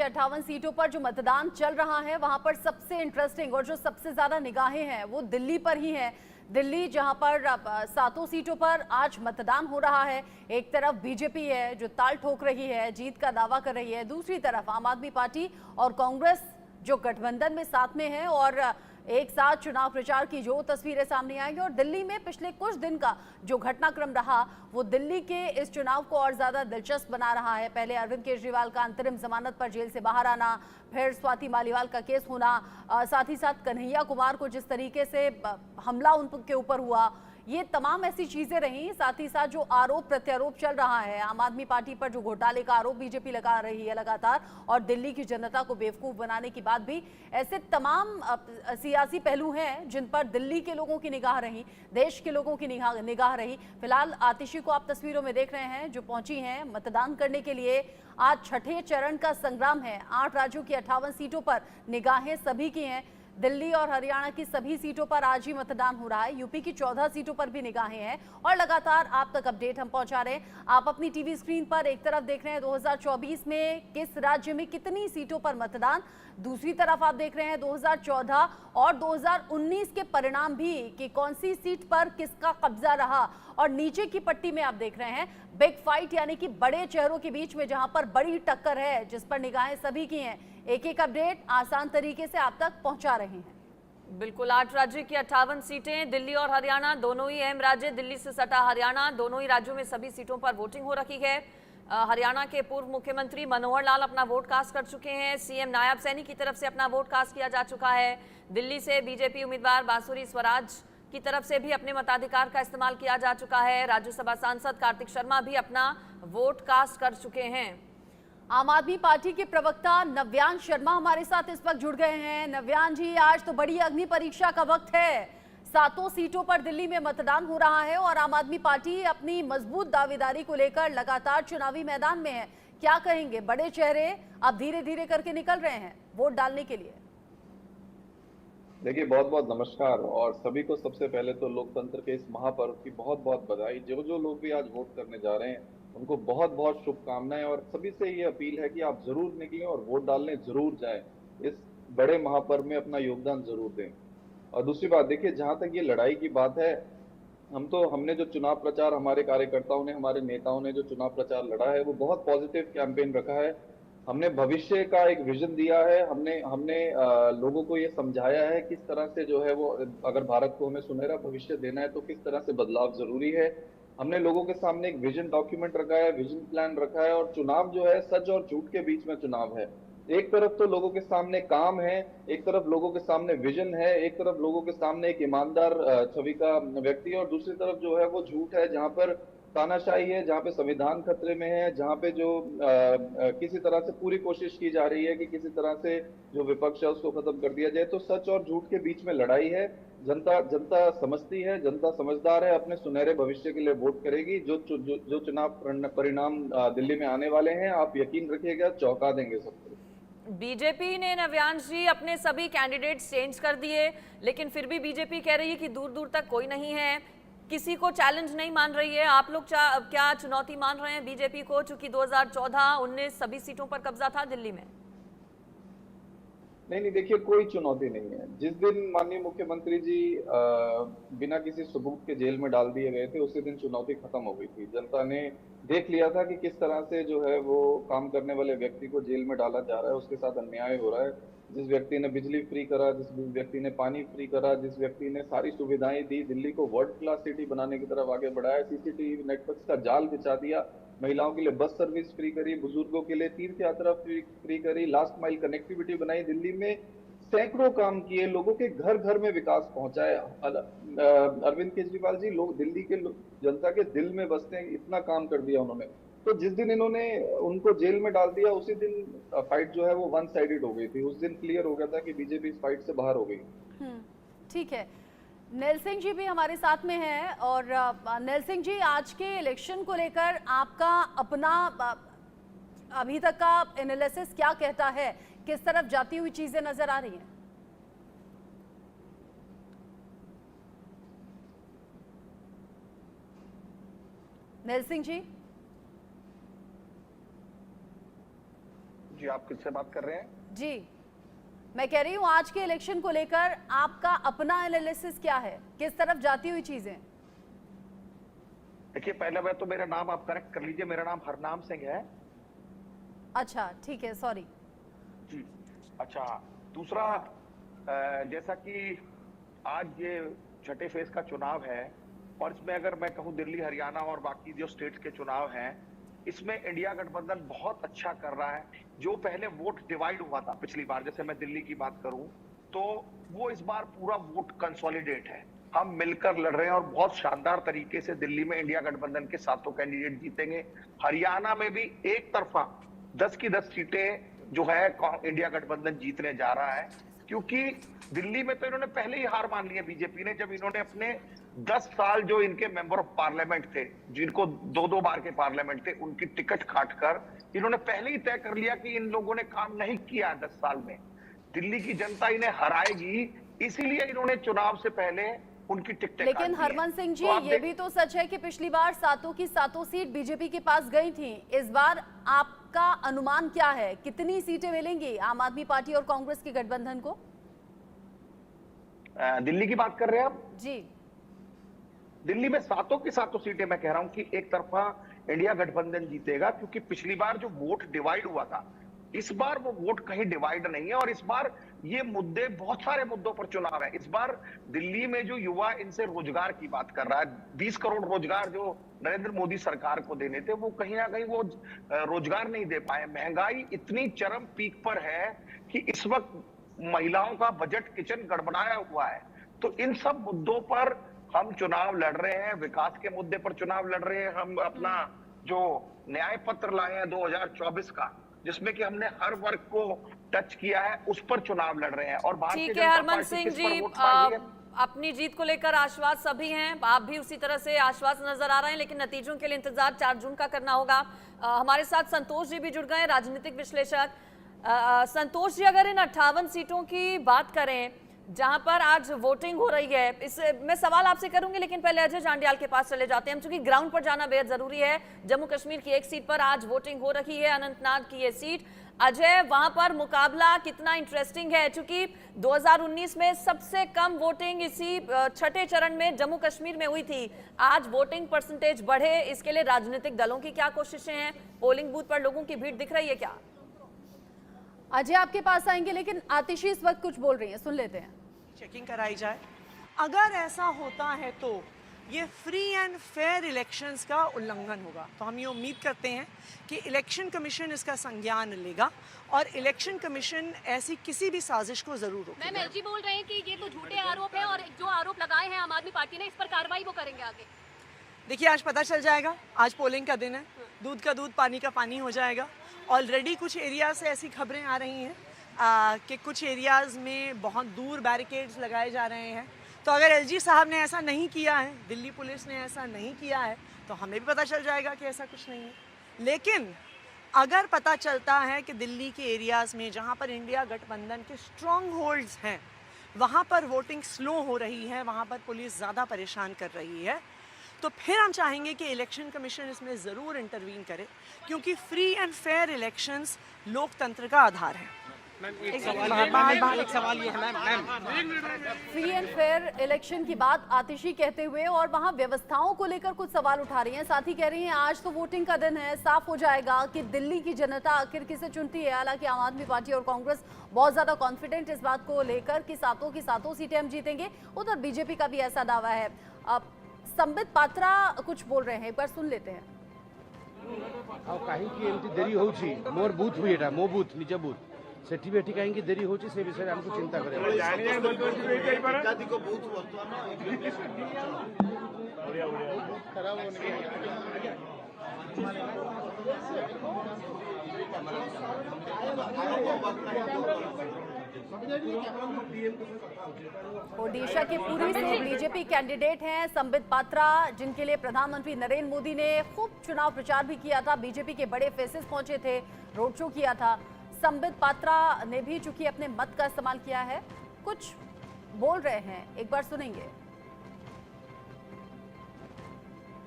58 सीटों पर जो मतदान चल रहा है वहां पर सबसे इंटरेस्टिंग और जो सबसे ज्यादा निगाहें हैं वो दिल्ली पर ही है। दिल्ली जहां पर सातों सीटों पर आज मतदान हो रहा है। एक तरफ बीजेपी है जो ताल ठोक रही है, जीत का दावा कर रही है, दूसरी तरफ आम आदमी पार्टी और कांग्रेस जो गठबंधन में साथ में है और एक साथ चुनाव प्रचार की जो तस्वीरें सामने आएंगी। और दिल्ली में पिछले कुछ दिन का जो घटनाक्रम रहा वो दिल्ली के इस चुनाव को और ज्यादा दिलचस्प बना रहा है। पहले अरविंद केजरीवाल का अंतरिम जमानत पर जेल से बाहर आना, फिर स्वाति मालीवाल का केस होना, साथ ही साथ कन्हैया कुमार को जिस तरीके से हमला उनके ऊपर हुआ, ये तमाम ऐसी चीजें रही। साथ ही साथ जो आरोप प्रत्यारोप चल रहा है, आम आदमी पार्टी पर जो घोटाले का आरोप बीजेपी लगा रही है लगातार और दिल्ली की जनता को बेवकूफ बनाने की बात भी, ऐसे तमाम सियासी पहलू हैं जिन पर दिल्ली के लोगों की निगाह रही, देश के लोगों की निगाह रही। फिलहाल आतिशी को आप तस्वीरों में देख रहे हैं जो पहुंची हैं मतदान करने के लिए। आज छठे चरण का संग्राम है। 8 राज्यों की 58 सीटों पर निगाहें सभी की हैं। दिल्ली और हरियाणा की सभी सीटों पर आज ही मतदान हो रहा है। यूपी की 14 सीटों पर भी निगाहें हैं और लगातार आप तक अपडेट हम पहुंचा रहे हैं। आप अपनी टीवी स्क्रीन पर एक तरफ देख रहे हैं 2024 में किस राज्य में कितनी सीटों पर मतदान, दूसरी तरफ आप देख रहे हैं 2014 और 2019 के परिणाम भी कि कौन सी सीट पर किसका कब्जा रहा। और नीचे की पट्टी में आप देख रहे हैं बिग फाइट, यानी कि बड़े चेहरों के बीच में जहां पर बड़ी टक्कर है, जिस पर निगाहें सभी की हैं। एक एक अपडेट आसान तरीके से आप तक पहुंचा रहे हैं। बिल्कुल, 8 राज्य की 58 सीटें, दिल्ली और हरियाणा दोनों ही अहम राज्य, दिल्ली से सटा हरियाणा, दोनों ही राज्यों में सभी सीटों पर वोटिंग हो रखी है। हरियाणा के पूर्व मुख्यमंत्री मनोहर लाल अपना वोट कास्ट कर चुके हैं। सीएम नायब सैनी की तरफ से अपना वोट कास्ट किया जा चुका है। दिल्ली से बीजेपी उम्मीदवार बांसुरी स्वराज की तरफ से भी अपने मताधिकार का इस्तेमाल किया जा चुका है। राज्यसभा सांसद कार्तिक शर्मा भी अपना वोट कास्ट कर चुके हैं। आम आदमी पार्टी के प्रवक्ता नव्यान शर्मा हमारे साथ इस वक्त जुड़ गए हैं। नव्यान जी, आज तो बड़ी अग्नि परीक्षा का वक्त है। सातों सीटों पर दिल्ली में मतदान हो रहा है और आम आदमी पार्टी अपनी मजबूत दावेदारी को लेकर लगातार चुनावी मैदान में है। क्या कहेंगे? बड़े चेहरे अब धीरे धीरे करके निकल रहे हैं वोट डालने के लिए। देखिए, बहुत बहुत नमस्कार और सभी को सबसे पहले तो लोकतंत्र के इस महापर्व की बहुत बहुत बधाई। जो जो लोग भी आज वोट करने जा रहे हैं उनको बहुत बहुत शुभकामनाएं और सभी से ये अपील है कि आप जरूर निकलें और वोट डालने जरूर जाएं। इस बड़े महापर्व में अपना योगदान जरूर दें। और दूसरी बात, देखिए, जहां तक ये लड़ाई की बात है, हमने जो चुनाव प्रचार, हमारे कार्यकर्ताओं ने, हमारे नेताओं ने जो चुनाव प्रचार लड़ा है वो बहुत पॉजिटिव कैंपेन रखा है। हमने भविष्य का एक विजन दिया है। हमने हमने लोगों को ये समझाया है किस तरह से जो है वो, अगर भारत को हमें सुनहरा भविष्य देना है तो किस तरह से बदलाव जरूरी है। हमने लोगों के सामने एक विजन डॉक्यूमेंट रखा है, विजन प्लान रखा है। और चुनाव जो है सच और झूठ के बीच में चुनाव है। एक तरफ तो लोगों के सामने काम है, एक तरफ लोगों के सामने विजन है, एक तरफ लोगों के सामने एक ईमानदार छवि का व्यक्ति है और दूसरी तरफ जो है वो झूठ है, जहां पर तानाशाही है, जहां पे संविधान खतरे में है, जहां पे जो किसी तरह से पूरी कोशिश की जा रही है कि किसी तरह से जो विपक्ष है उसको खत्म कर दिया जाए। तो सच और झूठ के बीच में लड़ाई है। जनता जनता समझती है, जनता समझदार है, अपने सुनहरे भविष्य के लिए वोट करेगी। जो चुनाव परिणाम दिल्ली में आने वाले हैं, आप यकीन रखिएगा, चौंका देंगे सबको। बीजेपी ने, नव्यांश जी, अपने सभी कैंडिडेट्स चेंज कर दिए, लेकिन फिर भी बीजेपी कह रही है कि दूर दूर तक कोई नहीं है, किसी को चैलेंज नहीं मान रही है। आप लोग क्या चुनौती मान रहे हैं बीजेपी को, चूंकि 2014-19 सभी सीटों पर कब्जा था दिल्ली में? नहीं, देखिए, कोई चुनौती नहीं है। जिस दिन माननीय मुख्यमंत्री जी बिना किसी सबूत के जेल में डाल दिए गए थे, उसी दिन चुनौती खत्म हो गई थी। जनता ने देख लिया था कि किस तरह से जो है वो काम करने वाले व्यक्ति को जेल में डाला जा रहा है, उसके साथ अन्याय हो रहा है। जिस व्यक्ति ने बिजली फ्री करा, जिस व्यक्ति ने पानी फ्री करा, जिस व्यक्ति ने सारी सुविधाएं दी, दिल्ली को वर्ल्ड क्लास सिटी बनाने की तरफ आगे बढ़ाया, सीसीटीवी नेटवर्क का जाल बिछा दिया, महिलाओं के लिए बस सर्विस फ्री करी, बुजुर्गों के लिए तीर्थ यात्रा फ्री करी, लास्ट माइल कनेक्टिविटी बनाई, दिल्ली में सैकड़ों काम किए, लोगों के घर घर में विकास पहुंचाया। अरविंद केजरीवाल जी लोग दिल्ली के जनता के दिल में बसते हैं, इतना काम कर दिया उन्होंने। तो जिस दिन इन्होंने उनको जेल में डाल दिया, उसी दिन फाइट जो है वो वन साइडेड हो गई थी। उस दिन क्लियर हो गया था कि बीजेपी इस फाइट से बाहर हो गई। ठीक है, नेल सिंह जी भी हमारे साथ में हैं। और नेल सिंह जी, आज के इलेक्शन को लेकर आपका अपना अभी तक का एनालिसिस क्या कहता है? किस तरफ जाती हुई चीजें नजर आ रही हैं? नेल सिंह जी? जी, आप किससे बात कर रहे हैं? जी, मैं कह रही हूँ आज के इलेक्शन को लेकर आपका अपना एनालिसिस क्या है, किस तरफ जाती हुई चीजें? देखिए, पहले बात तो मेरा नाम आप करेक्ट कर लीजिए, मेरा नाम हरनाम सिंह है। अच्छा ठीक है, सॉरी। जी, अच्छा। दूसरा, जैसा कि आज ये छठे फेज का चुनाव है और इसमें अगर मैं कहूँ दिल्ली, हरियाणा और बाकी जो स्टेट्स के चुनाव हैं, इसमें इंडिया गठबंधन बहुत अच्छा कर रहा है। जो पहले वोट डिवाइड हुआ था पिछली बार, जैसे मैं दिल्ली की बात करूं, तो वो इस बार पूरा वोट कंसोलिडेट है। हम मिलकर लड़ रहे हैं और बहुत शानदार तरीके से दिल्ली में इंडिया गठबंधन के सातों कैंडिडेट जीतेंगे। हरियाणा में भी एक तरफा 10 की 10 सीटें जो है इंडिया गठबंधन जीतने जा रहा है, क्योंकि दिल्ली में तो इन्होंने पहले ही हार मान ली है बीजेपी ने, जब इन्होंने अपने 10 साल जो इनके मेंबर ऑफ पार्लियामेंट थे, जिनको 2-2 बार के पार्लियामेंट थे, उनकी टिकट काटकर इन्होंने पहले ही तय कर लिया कि इन लोगों ने काम नहीं किया 10 साल में। दिल्ली की जनता इन्हें हराएगी, इसीलिए इन्होंने चुनाव से पहले उनकी टिकटें लेकिन हरवंश सिंह जी, ये भी तो सच है कि पिछली बार सातों की सातों सीट बीजेपी के पास गई थी। इस बार आपका अनुमान क्या है, कितनी सीटें मिलेंगी आम आदमी पार्टी और कांग्रेस के गठबंधन को? दिल्ली की बात कर रहे हैं आप? जी, दिल्ली में सातों की सातों सीटें मैं कह रहा हूं कि एक तरफा इंडिया गठबंधन जीतेगा, क्योंकि पिछली बार जो वोट डिवाइड हुआ था, इस बार वो वोट कहीं डिवाइड नहीं है। और इस बार ये मुद्दे, बहुत सारे मुद्दों पर चुनाव है। इस बार दिल्ली में जो युवा इनसे रोजगार की बात कर रहा है, 20 करोड़ रोजगार जो नरेंद्र मोदी सरकार को देने थे, वो कहीं ना कहीं वो रोजगार नहीं दे पाए। महंगाई इतनी चरम पीक पर है कि इस वक्त महिलाओं का बजट किचन गड़बड़ाया हुआ है। तो इन सब मुद्दों पर हम चुनाव लड़ रहे हैं, विकास के मुद्दे पर चुनाव लड़ रहे हैं। हम अपना जो न्याय पत्र लाए हैं 2024 का, जिसमें कि हमने हर वर्ग को टच किया है, उस पर चुनाव लड़ रहे हैं। और भारतीय ठीक है जनता हरमन पार्टी सिंह किस पर जी, वोट मांगी है? अपनी जीत को लेकर आश्वास सभी हैं, आप भी उसी तरह से आश्वास नजर आ रहे हैं, लेकिन नतीजों के लिए इंतजार 4 जून का करना होगा। हमारे साथ संतोष जी भी जुड़ गए, राजनीतिक विश्लेषक। संतोष जी, अगर इन 58 सीटों की बात करें जहां पर आज वोटिंग हो रही है, इस मैं सवाल आपसे करूंगी, लेकिन पहले अजय जांडियाल के पास चले जाते हैं हम, क्योंकि ग्राउंड पर जाना बेहद जरूरी है। जम्मू कश्मीर की एक सीट पर आज वोटिंग हो रही है, अनंतनाग की ये सीट। अजय, वहां पर मुकाबला कितना इंटरेस्टिंग है, क्योंकि 2019 में सबसे कम वोटिंग इसी छठे चरण में जम्मू कश्मीर में हुई थी। आज वोटिंग परसेंटेज बढ़े, इसके लिए राजनीतिक दलों की क्या कोशिशें हैं? पोलिंग बूथ पर लोगों की भीड़ दिख रही है क्या? अजय आपके पास आएंगे, लेकिन आतिशी इस वक्त कुछ बोल रही हैं, सुन लेते हैं। चेकिंग कराई जाए। अगर ऐसा होता है तो ये फ्री एंड फेयर इलेक्शंस का उल्लंघन होगा। तो हम ये उम्मीद करते हैं कि इलेक्शन कमीशन इसका संज्ञान लेगा और इलेक्शन कमीशन ऐसी किसी भी साजिश को जरूर रोकेगा। मैम, एलजी बोल रहे हैं कि ये तो झूठे आरोप हैं और जो आरोप लगाए हैं आम आदमी पार्टी ने, इस पर कार्रवाई वो करेंगे आगे। देखिए, आज पता चल जाएगा, आज पोलिंग का दिन है, दूध का दूध पानी का पानी हो जाएगा। ऑलरेडी कुछ एरिया से ऐसी खबरें आ रही हैं कि कुछ एरियाज़ में बहुत दूर बैरिकेड्स लगाए जा रहे हैं। तो अगर एलजी साहब ने ऐसा नहीं किया है, दिल्ली पुलिस ने ऐसा नहीं किया है, तो हमें भी पता चल जाएगा कि ऐसा कुछ नहीं है। लेकिन अगर पता चलता है कि दिल्ली के एरियाज़ में जहाँ पर इंडिया गठबंधन के स्ट्रॉन्ग होल्ड्स हैं, वहाँ पर वोटिंग स्लो हो रही है, वहाँ पर पुलिस ज़्यादा परेशान कर रही है, तो फिर हम चाहेंगे कि इलेक्शन कमीशन इसमें ज़रूर इंटरवीन करे, क्योंकि फ्री एंड फेयर इलेक्शंस लोकतंत्र का आधार है। एक सवाल ये है ma'am, free and fair election की बात आतिशी कहते हुए और वहां व्यवस्थाओं को लेकर कुछ सवाल उठा रही हैं। साथ ही कह रही हैं आज तो वोटिंग का दिन है, साफ हो जाएगा कि दिल्ली की जनता आखिर किसे चुनती है। हालांकि आम आदमी पार्टी और कांग्रेस बहुत ज्यादा कॉन्फिडेंट इस बात को लेकर कि सातों की सातों सीटें हम जीतेंगे। उधर बीजेपी का भी ऐसा दावा है। संबित पात्रा कुछ बोल रहे हैं, एक बार सुन लेते हैं। कहीं देरी होउछि मोर बूथ हुई एटा मो बूथ निज बूथ सेठी बेठी कहीं देरी होउछि से विषय हमको चिंता करे खराब ओडिशा के पुरी से बीजेपी कैंडिडेट हैं संबित पात्रा, जिनके लिए प्रधानमंत्री नरेंद्र मोदी ने खूब चुनाव प्रचार भी किया था। बीजेपी के बड़े फेसेस पहुंचे थे, रोड शो किया था। संबित पात्रा ने भी चूंकि अपने मत का इस्तेमाल किया है, कुछ बोल रहे हैं, एक बार सुनेंगे।